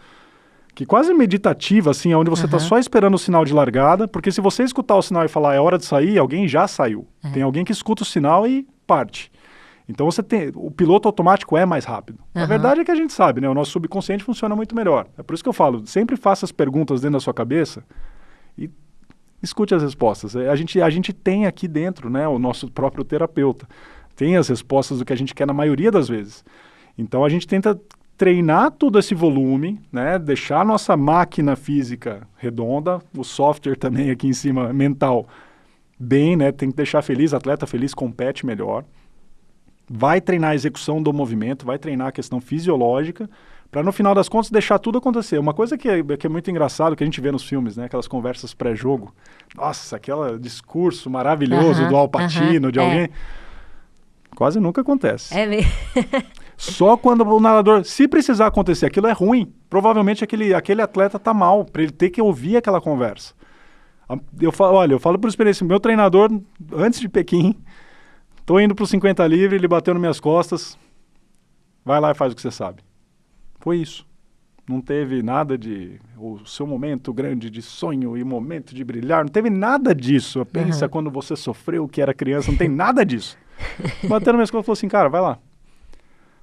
que quase meditativa, assim, onde você está só esperando o sinal de largada, porque se você escutar o sinal e falar é hora de sair, alguém já saiu. Tem alguém que escuta o sinal e parte. Então o piloto automático é mais rápido. A verdade é que a gente sabe, né? O nosso subconsciente funciona muito melhor. É por isso que eu falo, sempre faça as perguntas dentro da sua cabeça e escute as respostas. A gente tem aqui dentro, né, o nosso próprio terapeuta. Tem as respostas do que a gente quer na maioria das vezes. Então a gente tenta treinar todo esse volume, né? Deixar a nossa máquina física redonda, o software também aqui em cima, mental, bem, né? Tem que deixar feliz, atleta feliz, compete melhor. Vai treinar a execução do movimento, vai treinar a questão fisiológica, para no final das contas deixar tudo acontecer. Uma coisa que é muito engraçado, que a gente vê nos filmes, né? Aquelas conversas pré-jogo. Nossa, aquele discurso maravilhoso do Al Pacino, de alguém... Quase nunca acontece. É mesmo. Só quando o nadador, se precisar acontecer, aquilo é ruim. Provavelmente aquele atleta tá mal, para ele ter que ouvir aquela conversa. Eu falo por experiência, meu treinador, antes de Pequim, tô indo pro 50 livre, ele bateu nas minhas costas, vai lá e faz o que você sabe. Foi isso. Não teve nada de o seu momento grande de sonho e momento de brilhar, não teve nada disso. Pensa quando você sofreu que era criança, não tem nada disso. Bateu nas minhas costas e falou assim, cara, vai lá.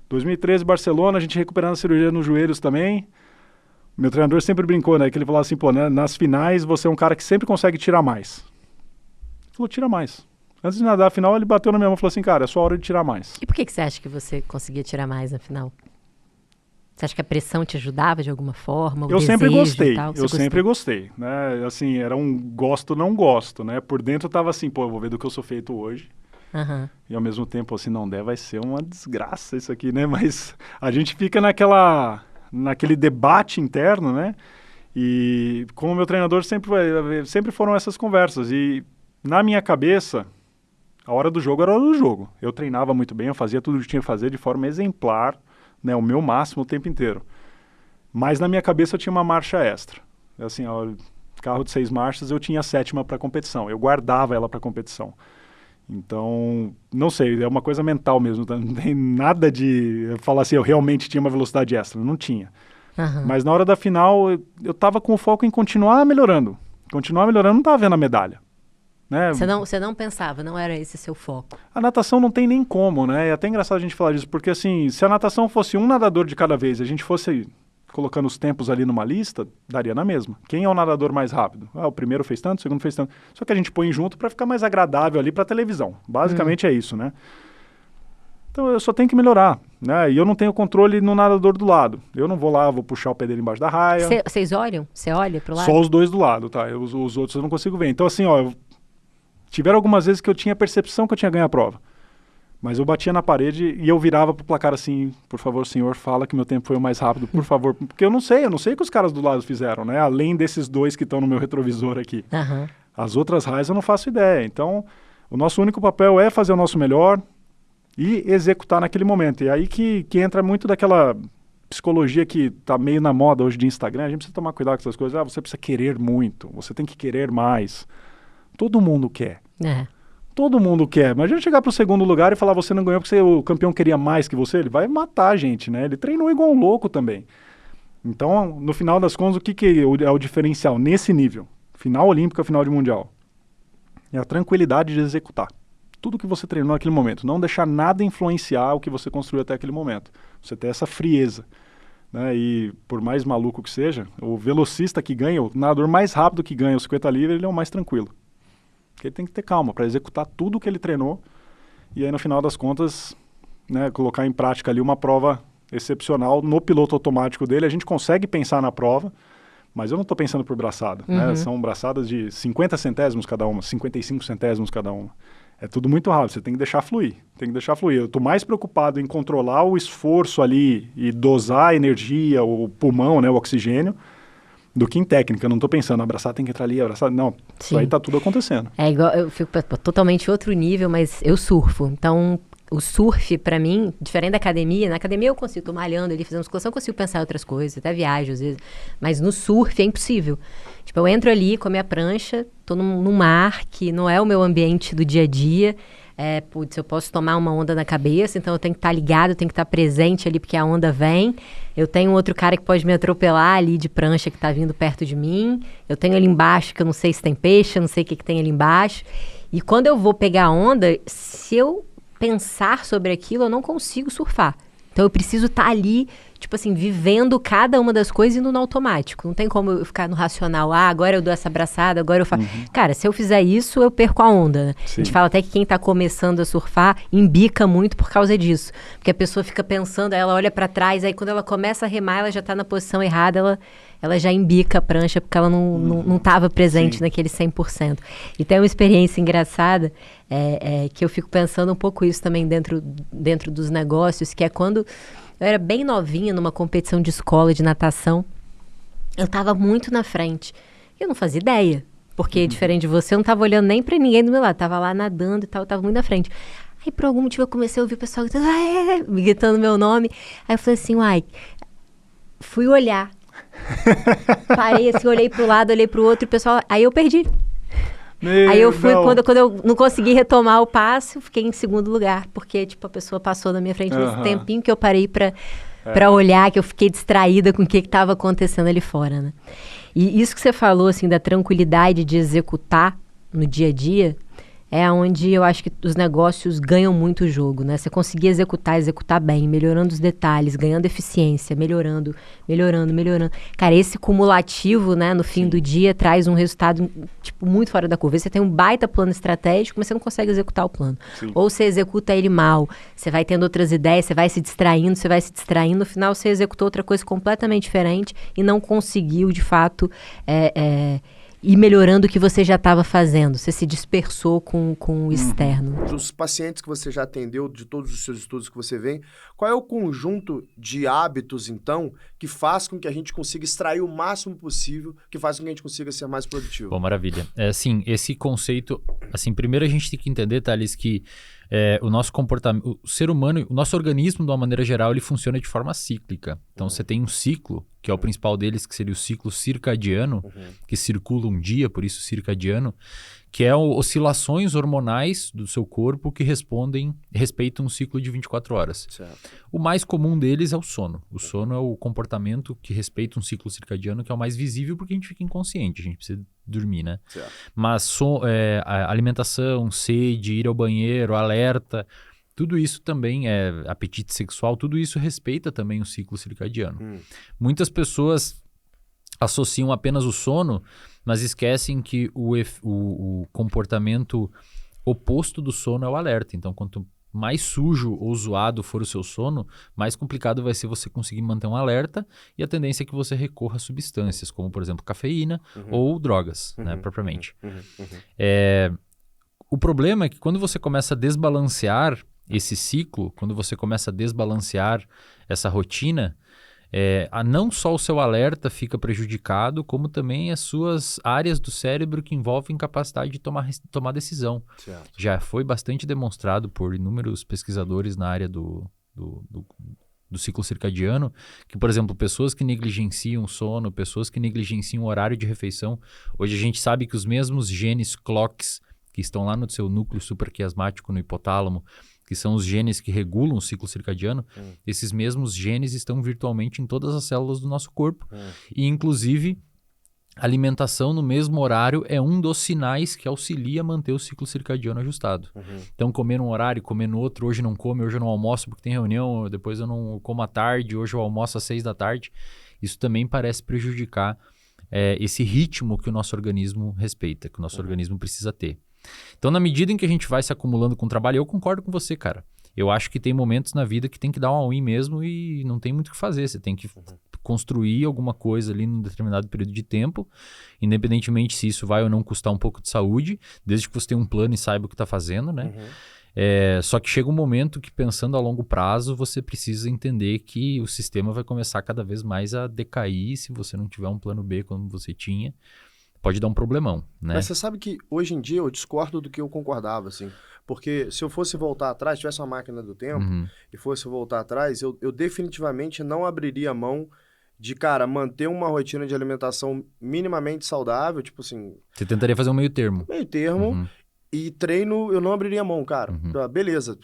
2013, Barcelona, a gente recuperando a cirurgia nos joelhos também. Meu treinador sempre brincou, né? Que ele falava assim, pô, né, nas finais você é um cara que sempre consegue tirar mais. Ele falou, tira mais. Antes de nadar a final, ele bateu na minha mão e falou assim, cara, é sua hora de tirar mais. E por que você acha que você conseguia tirar mais na final? Você acha que a pressão te ajudava de alguma forma? Eu sempre gostei, eu sempre gostei, né? Assim, era um gosto, não gosto, né? Por dentro eu tava assim, pô, eu vou ver do que eu sou feito hoje. E ao mesmo tempo, se não der, vai ser uma desgraça isso aqui, né? Mas a gente fica naquele debate interno, né? E como meu treinador sempre foram essas conversas. E na minha cabeça, a hora do jogo era a hora do jogo. Eu treinava muito bem, eu fazia tudo o que tinha que fazer de forma exemplar, né? O meu máximo o tempo inteiro. Mas na minha cabeça eu tinha uma marcha extra. Assim, carro de 6 marchas, eu tinha a 7ª para competição. Eu guardava ela para competição. Então, não sei, é uma coisa mental mesmo. Não tem nada de falar assim, eu realmente tinha uma velocidade extra. Não tinha. Mas na hora da final, eu tava com o foco em continuar melhorando. Continuar melhorando, não tava vendo a medalha. Né? Você não pensava, não era esse seu foco? A natação não tem nem como, né? É até engraçado a gente falar disso, porque assim, se a natação fosse um nadador de cada vez, a gente fosse colocando os tempos ali numa lista, daria na mesma. Quem é o nadador mais rápido? O primeiro fez tanto, o segundo fez tanto. Só que a gente põe junto para ficar mais agradável ali para televisão. Basicamente é isso, né? Então eu só tenho que melhorar, né? E eu não tenho controle no nadador do lado. Eu não vou lá, vou puxar o pé dele embaixo da raia. Vocês olham? Você olha pro lado? Só os dois do lado, tá? Os outros eu não consigo ver. Então assim, tiveram algumas vezes que eu tinha a percepção que eu tinha ganho a prova. Mas eu batia na parede e eu virava pro placar assim, por favor, senhor, fala que meu tempo foi o mais rápido, por favor. Porque eu não sei o que os caras do lado fizeram, né? Além desses 2 que estão no meu retrovisor aqui. As outras raias eu não faço ideia. Então, o nosso único papel é fazer o nosso melhor e executar naquele momento. E aí que entra muito daquela psicologia que tá meio na moda hoje de Instagram. A gente precisa tomar cuidado com essas coisas. Você precisa querer muito, você tem que querer mais. Todo mundo quer. Todo mundo quer. Imagina chegar pro 2º lugar e falar você não ganhou porque o campeão queria mais que você. Ele vai matar a gente, né? Ele treinou igual um louco também. Então, no final das contas, o que é o diferencial nesse nível? Final olímpica, final de mundial. É a tranquilidade de executar. Tudo que você treinou naquele momento. Não deixar nada influenciar o que você construiu até aquele momento. Você ter essa frieza. Né? E por mais maluco que seja, o velocista que ganha, o nadador mais rápido que ganha o 50 livre, ele é o mais tranquilo. Porque ele tem que ter calma para executar tudo o que ele treinou e aí no final das contas, né, colocar em prática ali uma prova excepcional no piloto automático dele. A gente consegue pensar na prova, mas eu não estou pensando por braçada. Né? São braçadas de 50 centésimos cada uma, 55 centésimos cada uma. É tudo muito rápido, você tem que deixar fluir. Eu estou mais preocupado em controlar o esforço ali e dosar a energia, o pulmão, né, o oxigênio, do que em técnica. Eu não estou pensando, abraçar tem que entrar ali, abraçar. Não, isso aí tá tudo acontecendo. É igual, eu fico totalmente outro nível, mas eu surfo. Então, o surf, pra mim, diferente da academia, na academia eu consigo, tô malhando ali, fazendo musculação, eu consigo pensar em outras coisas, até viajo às vezes. Mas no surf é impossível. Tipo, eu entro ali com a minha prancha, tô num mar que não é o meu ambiente do dia a dia. Eu posso tomar uma onda na cabeça, então eu tenho que estar ligado, eu tenho que estar presente ali porque a onda vem. Eu tenho um outro cara que pode me atropelar ali de prancha que está vindo perto de mim. Eu tenho ali embaixo que eu não sei se tem peixe, eu não sei o que tem ali embaixo. E quando eu vou pegar a onda, se eu pensar sobre aquilo, eu não consigo surfar. Então eu preciso estar ali, tipo assim, vivendo cada uma das coisas indo no automático. Não tem como eu ficar no racional. Agora eu dou essa abraçada, agora eu faço. Cara, se eu fizer isso, eu perco a onda, né? A gente fala até que quem tá começando a surfar embica muito por causa disso. Porque a pessoa fica pensando, aí ela olha pra trás, aí quando ela começa a remar, ela já tá na posição errada, ela já embica a prancha porque ela não tava presente naquele 100%. E tem uma experiência engraçada, que eu fico pensando um pouco isso também dentro dos negócios, que é quando eu era bem novinha numa competição de escola de natação, eu tava muito na frente. Eu não fazia ideia, porque diferente de você, eu não tava olhando nem pra ninguém do meu lado, tava lá nadando e tal, eu tava muito na frente. Aí por algum motivo eu comecei a ouvir o pessoal gritando meu nome. Aí eu falei assim, fui olhar. Parei assim, olhei pro lado, olhei pro outro, e o pessoal... Aí eu perdi. Aí eu fui, quando eu não consegui retomar o passo, eu fiquei em segundo lugar, porque tipo, a pessoa passou na minha frente nesse tempinho que eu parei pra olhar, que eu fiquei distraída com o que estava acontecendo ali fora, né? E isso que você falou, assim, da tranquilidade de executar no dia a dia, é onde eu acho que os negócios ganham muito o jogo, né? Você conseguir executar bem, melhorando os detalhes, ganhando eficiência, melhorando. Cara, esse cumulativo, né, no fim do dia, traz um resultado, tipo, muito fora da curva. Você tem um baita plano estratégico, mas você não consegue executar o plano. Ou você executa ele mal, você vai tendo outras ideias, você vai se distraindo, no final você executou outra coisa completamente diferente e não conseguiu, de fato, ir melhorando o que você já estava fazendo? Você se dispersou com o externo. Dos pacientes que você já atendeu, de todos os seus estudos que você vê, qual é o conjunto de hábitos, então, que faz com que a gente consiga extrair o máximo possível, que faz com que a gente consiga ser mais produtivo? Bom, maravilha. Assim, esse conceito... Assim, primeiro a gente tem que entender, Thales, que o nosso comportamento... O ser humano, o nosso organismo, de uma maneira geral, ele funciona de forma cíclica. Então, você tem um ciclo, que é o principal deles, que seria o ciclo circadiano, que circula um dia, por isso circadiano, que é oscilações hormonais do seu corpo que respeitam um ciclo de 24 horas. Certo. O mais comum deles é o sono. O sono é o comportamento que respeita um ciclo circadiano, que é o mais visível porque a gente fica inconsciente, a gente precisa dormir, né? Certo. Mas a alimentação, sede, ir ao banheiro, alerta, tudo isso também apetite sexual, tudo isso respeita também o ciclo circadiano. Muitas pessoas associam apenas o sono, mas esquecem que o comportamento oposto do sono é o alerta. Então, quanto mais sujo ou zoado for o seu sono, mais complicado vai ser você conseguir manter um alerta, e a tendência é que você recorra a substâncias, como, por exemplo, cafeína ou drogas, né, propriamente. O problema é que quando você começa a desbalancear esse ciclo, quando você começa a desbalancear essa rotina, não só o seu alerta fica prejudicado, como também as suas áreas do cérebro que envolvem capacidade de tomar decisão. Certo. Já foi bastante demonstrado por inúmeros pesquisadores na área do ciclo circadiano, que, por exemplo, pessoas que negligenciam o sono, pessoas que negligenciam o horário de refeição, hoje a gente sabe que os mesmos genes clocks que estão lá no seu núcleo supraquiasmático, no hipotálamo, que são os genes que regulam o ciclo circadiano, esses mesmos genes estão virtualmente em todas as células do nosso corpo. E, inclusive, alimentação no mesmo horário é um dos sinais que auxilia a manter o ciclo circadiano ajustado. Então, comer num horário, comer no outro, hoje não come, hoje eu não almoço porque tem reunião, depois eu não como à tarde, hoje eu almoço às 6 da tarde. Isso também parece prejudicar esse ritmo que o nosso organismo respeita, que o nosso organismo precisa ter. Então, na medida em que a gente vai se acumulando com o trabalho, eu concordo com você, cara. Eu acho que tem momentos na vida que tem que dar um all-in mesmo e não tem muito o que fazer. Você tem que construir alguma coisa ali num determinado período de tempo, independentemente se isso vai ou não custar um pouco de saúde, desde que você tenha um plano e saiba o que está fazendo, né? Só que chega um momento que, pensando a longo prazo, você precisa entender que o sistema vai começar cada vez mais a decair. Se você não tiver um plano B como você tinha, pode dar um problemão, né? Mas você sabe que hoje em dia eu discordo do que eu concordava, assim. Porque se eu fosse voltar atrás, tivesse uma máquina do tempo e fosse voltar atrás, eu definitivamente não abriria mão de, cara, manter uma rotina de alimentação minimamente saudável, tipo assim... Você tentaria fazer um meio termo. Meio termo. E treino, eu não abriria mão, cara. Beleza,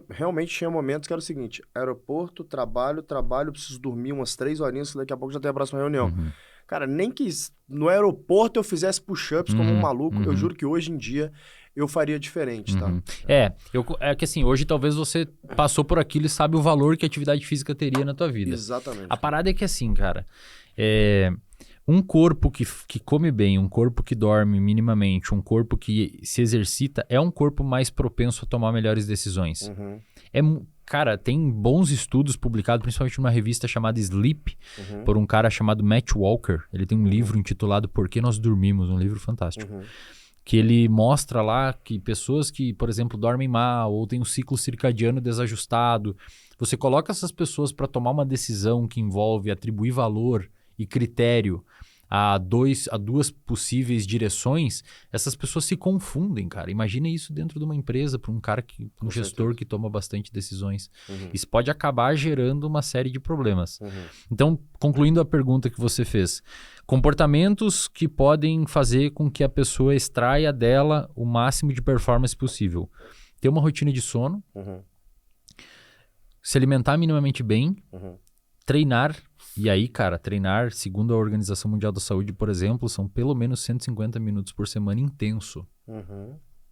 realmente tinha momentos que era o seguinte: aeroporto, trabalho, preciso dormir umas 3 horinhas, daqui a pouco já tem a próxima reunião. Cara, nem que no aeroporto eu fizesse push-ups como um maluco, eu juro que hoje em dia eu faria diferente, tá? É que assim, hoje talvez você passou por aquilo e sabe o valor que a atividade física teria na tua vida. Exatamente. A parada é que assim, cara, um corpo que come bem, um corpo que dorme minimamente, um corpo que se exercita, é um corpo mais propenso a tomar melhores decisões. Cara, tem bons estudos publicados, principalmente numa revista chamada Sleep, por um cara chamado Matt Walker. Ele tem um livro intitulado Por que Nós Dormimos, um livro fantástico. Que ele mostra lá que pessoas que, por exemplo, dormem mal ou têm um ciclo circadiano desajustado, você coloca essas pessoas para tomar uma decisão que envolve atribuir valor e critério a duas possíveis direções, essas pessoas se confundem, cara. Imagina isso dentro de uma empresa, para um gestor que toma bastante decisões. Isso pode acabar gerando uma série de problemas. Então, concluindo a pergunta que você fez, comportamentos que podem fazer com que a pessoa extraia dela o máximo de performance possível. Ter uma rotina de sono, se alimentar minimamente bem, treinar. E aí, cara, treinar, segundo a Organização Mundial da Saúde, por exemplo, são pelo menos 150 minutos por semana intenso.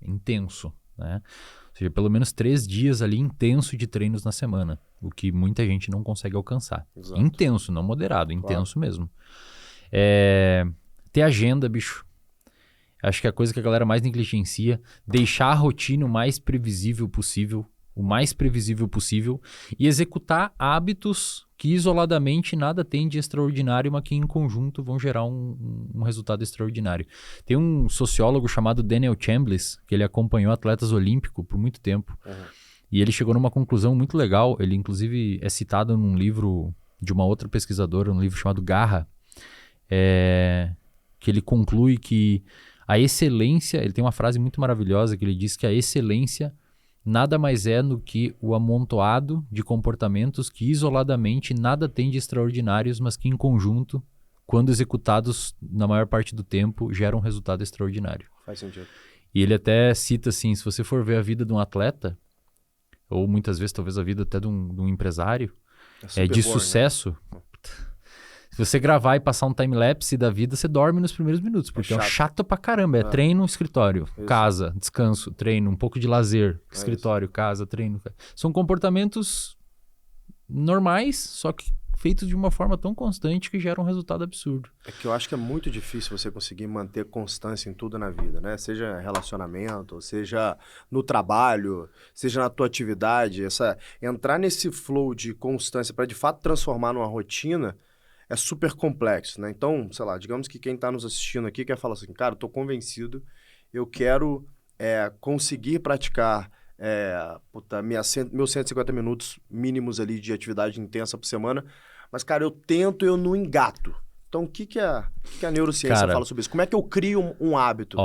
Intenso, né? Ou seja, pelo menos 3 dias ali intenso de treinos na semana, o que muita gente não consegue alcançar. Exato. Intenso, não moderado, intenso mesmo. Ter agenda, bicho. Acho que é a coisa que a galera mais negligencia, deixar a rotina o mais previsível possível. o mais previsível possível e executar hábitos que isoladamente nada tem de extraordinário, mas que em conjunto vão gerar um resultado extraordinário. Tem um sociólogo chamado Daniel Chambliss, que ele acompanhou atletas olímpicos por muito tempo, e ele chegou numa conclusão muito legal. Ele inclusive é citado num livro de uma outra pesquisadora, um livro chamado Garra, que ele conclui que a excelência, ele tem uma frase muito maravilhosa que ele diz que a excelência nada mais é do que o amontoado de comportamentos que isoladamente nada tem de extraordinários, mas que em conjunto, quando executados na maior parte do tempo, geram um resultado extraordinário. Faz sentido. E ele até cita assim, se você for ver a vida de um atleta, ou muitas vezes talvez a vida até de um empresário, de sucesso, se você gravar e passar um time-lapse da vida, você dorme nos primeiros minutos, porque é chato pra caramba. É treino, escritório, casa, descanso, treino, um pouco de lazer, escritório, casa, treino. São comportamentos normais, só que feitos de uma forma tão constante que geram um resultado absurdo. É que eu acho que é muito difícil você conseguir manter constância em tudo na vida, né? Seja relacionamento, seja no trabalho, seja na tua atividade. Entrar nesse flow de constância para de fato transformar numa rotina é super complexo, né? Então, sei lá, digamos que quem está nos assistindo aqui quer falar assim, cara, eu tô convencido, eu quero conseguir praticar meus 150 minutos mínimos ali de atividade intensa por semana, mas, cara, eu não engato. Então, o que a neurociência fala sobre isso? Como é que eu crio um hábito?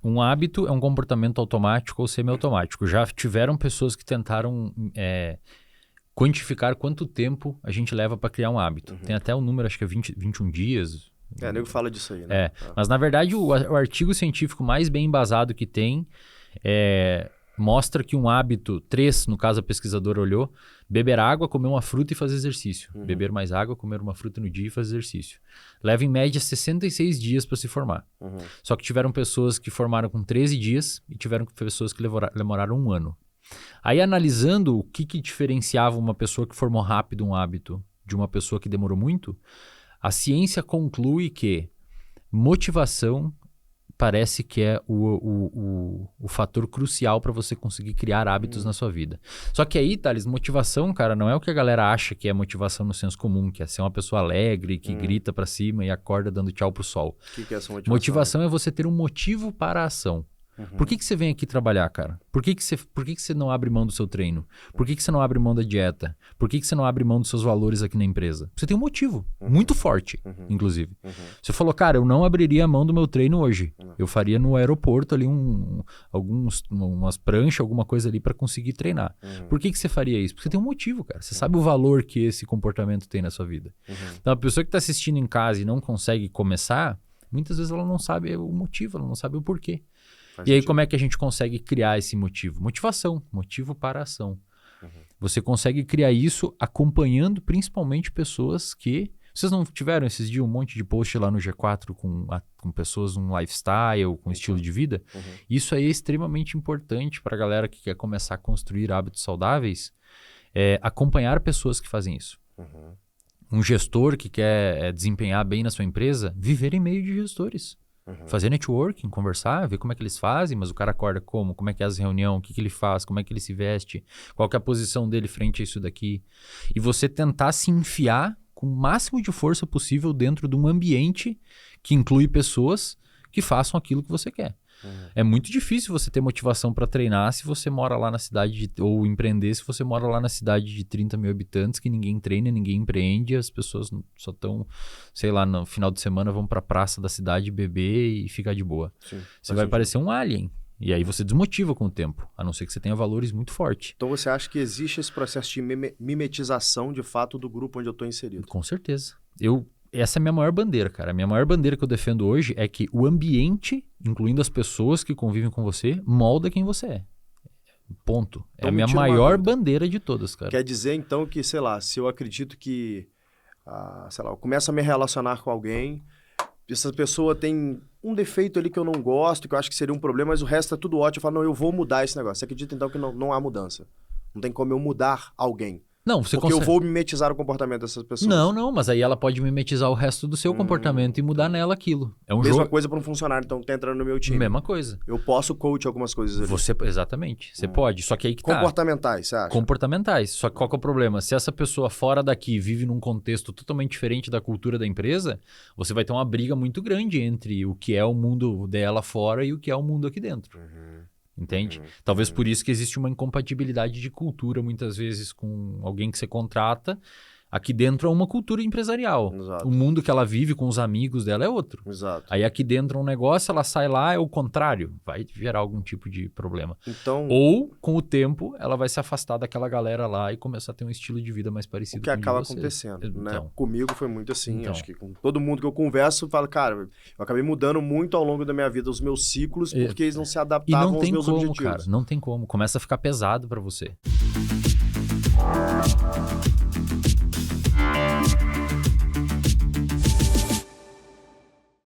Um hábito é um comportamento automático ou semiautomático. Já tiveram pessoas que tentaram quantificar quanto tempo a gente leva para criar um hábito. Tem até um número, acho que é 21 dias. O nego fala disso aí, né? Mas na verdade o artigo científico mais bem embasado que tem mostra que um hábito, 3, no caso a pesquisadora olhou, beber água, comer uma fruta e fazer exercício. Beber mais água, comer uma fruta no dia e fazer exercício. Leva em média 66 dias para se formar. Só que tiveram pessoas que formaram com 13 dias e tiveram pessoas que demoraram 1 ano. Aí, analisando o que diferenciava uma pessoa que formou rápido um hábito de uma pessoa que demorou muito, a ciência conclui que motivação parece que é o fator crucial para você conseguir criar hábitos na sua vida. Só que aí, Thales, motivação, cara, não é o que a galera acha que é motivação no senso comum, que é ser uma pessoa alegre, que grita para cima e acorda dando tchau pro sol. O que é essa motivação? Motivação é você ter um motivo para a ação. Por que você vem aqui trabalhar, cara? Por que você não abre mão do seu treino? Por que você não abre mão da dieta? Por que você não abre mão dos seus valores aqui na empresa? Você tem um motivo, muito forte, inclusive. Você falou, cara, eu não abriria a mão do meu treino hoje. Eu faria no aeroporto ali umas pranchas, alguma coisa ali para conseguir treinar. Por que você faria isso? Porque você tem um motivo, cara. Você sabe o valor que esse comportamento tem na sua vida. Então, a pessoa que está assistindo em casa e não consegue começar, muitas vezes ela não sabe o motivo, ela não sabe o porquê. E aí, como é que a gente consegue criar esse motivo? Motivação, motivo para a ação. Você consegue criar isso acompanhando principalmente pessoas que... Vocês não tiveram esses dias um monte de post lá no G4 com pessoas num lifestyle, com estilo de vida? Isso aí é extremamente importante para a galera que quer começar a construir hábitos saudáveis, acompanhar pessoas que fazem isso. Um gestor que quer desempenhar bem na sua empresa, viver em meio de gestores. Fazer networking, conversar, ver como é que eles fazem, mas o cara acorda como? Como é que é as reuniões? O que ele faz? Como é que ele se veste? Qual que é a posição dele frente a isso daqui? E você tentar se enfiar com o máximo de força possível dentro de um ambiente que inclui pessoas que façam aquilo que você quer. É muito difícil você ter motivação para treinar se você mora lá na cidade, ou empreender se você mora lá na cidade de 30 mil habitantes, que ninguém treina, ninguém empreende, as pessoas só estão, sei lá, no final de semana vão para a praça da cidade beber e ficar de boa. Você vai parecer um alien. E aí você desmotiva com o tempo, a não ser que você tenha valores muito fortes. Então você acha que existe esse processo de mimetização, de fato, do grupo onde eu estou inserido? Com certeza. Essa é a minha maior bandeira, cara. A minha maior bandeira que eu defendo hoje é que o ambiente, incluindo as pessoas que convivem com você, molda quem você é. Ponto. Então, é a minha maior bandeira de todas, cara. Quer dizer, então, que, sei lá, se eu acredito que, sei lá, eu começo a me relacionar com alguém, essa pessoa tem um defeito ali que eu não gosto, que eu acho que seria um problema, mas o resto é tudo ótimo. Eu falo, não, eu vou mudar esse negócio. Você acredita, então, que não há mudança? Não tem como eu mudar alguém. Não, você Porque consegue... eu vou mimetizar o comportamento dessas pessoas. Não, mas aí ela pode mimetizar o resto do seu comportamento e mudar nela aquilo. É um Mesma jogo. coisa para um funcionário, então, que tá entrando no meu time. Mesma coisa. Eu posso coach algumas coisas ali. Exatamente. Você pode. Só que aí que tá. Comportamentais, você acha? Comportamentais. Só que qual que é o problema? Se essa pessoa fora daqui vive num contexto totalmente diferente da cultura da empresa, você vai ter uma briga muito grande entre o que é o mundo dela fora e o que é o mundo aqui dentro. Entende? Talvez por isso que existe uma incompatibilidade de cultura, muitas vezes, com alguém que você contrata. Aqui dentro é uma cultura empresarial. Exato. O mundo que ela vive com os amigos dela é outro. Exato. Aí aqui dentro é um negócio, ela sai lá, é o contrário. Vai gerar algum tipo de problema. Então, Ou, com o tempo, ela vai se afastar daquela galera lá e começar a ter um estilo de vida mais o parecido que com o de acaba vocês. acontecendo, né? Então. Comigo foi muito assim. Então. Acho que com todo mundo que eu converso, fala, cara, eu acabei mudando muito ao longo da minha vida os meus ciclos, porque eles não se E adaptavam não aos tem meus como, objetivos. cara. Não tem como. Começa a ficar pesado pra você.